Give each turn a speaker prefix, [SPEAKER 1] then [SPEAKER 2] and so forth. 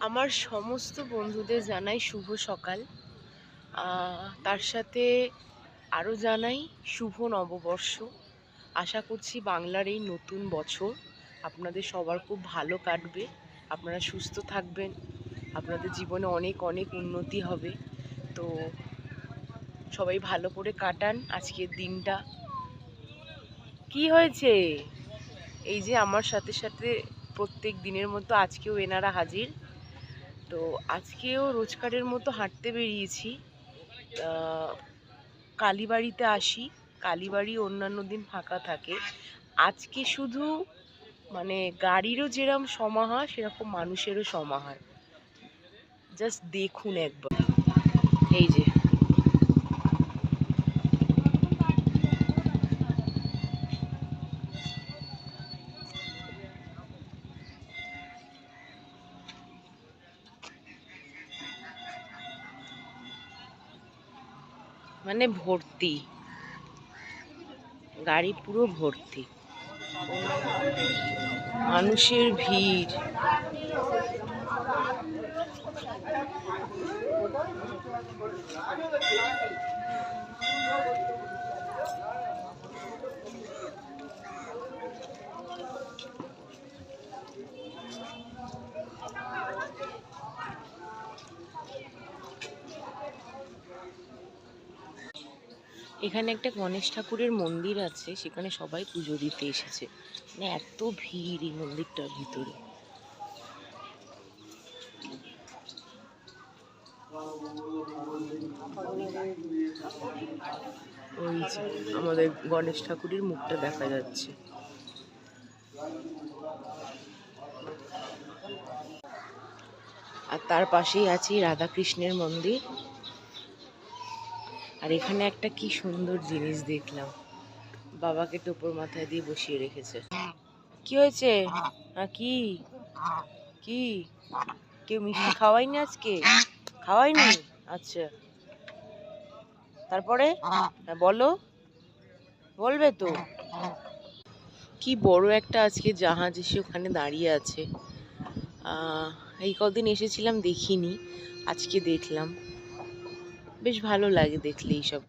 [SPEAKER 1] আমার সমস্ত বন্ধুদের জানাই শুভ সকাল। তার সাথে আরও জানাই শুভ নববর্ষ। আশা করছি বাংলার এই নতুন বছর আপনাদের সবার খুব ভালো কাটবে, আপনারা সুস্থ থাকবেন, আপনাদের জীবনে অনেক অনেক উন্নতি হবে। তো সবাই ভালো করে কাটান আজকের দিনটা। কি হয়েছে? এই যে আমার সাথে সাথে প্রত্যেক দিনের মতো আজকেও এনারা হাজির। তো আজকেও রোজকারের মতো হাঁটতে বেরিয়েছি। কালীবাড়িতে আসি, কালীবাড়ি অন্যান্য দিন ফাঁকা থাকে। আজকে শুধু মানে গাড়িরও যেরকম সমাহার সেরকম মানুষেরও সমাহার। জাস্ট দেখুন একবার। এই যে মানে ভর্তি, গাড়ি পুরো ভর্তি, মানুষের ভিড়। এখানে একটা গণেশ ঠাকুরের মন্দির আছে, সেখানে সবাই পুজো দিতে এসেছে। মানে এত ভিড় এই মন্দিরটার ভিতরে। ওই যে আমাদের গণেশ ঠাকুরের মুখটা দেখা যাচ্ছে। আর তার পাশেই আছে রাধাকৃষ্ণের মন্দির। আর এখানে একটা কি সুন্দর জিনিস দেখলাম, বাবাকে টোপর মাথায় দিয়ে বসিয়ে রেখেছে। কি হয়েছে? কি কি কেউ মিষ্টি খাওয়ায়নি আজকে? খাওয়ায়নি? আচ্ছা, তারপরে বলো, বলবে তো। কি বড় একটা আজকে জাহাজ এসে ওখানে দাঁড়িয়ে আছে। এই কদিন এসেছিলাম দেখিনি, আজকে দেখলাম, বেশ ভালো লাগে দেখলে এইসব।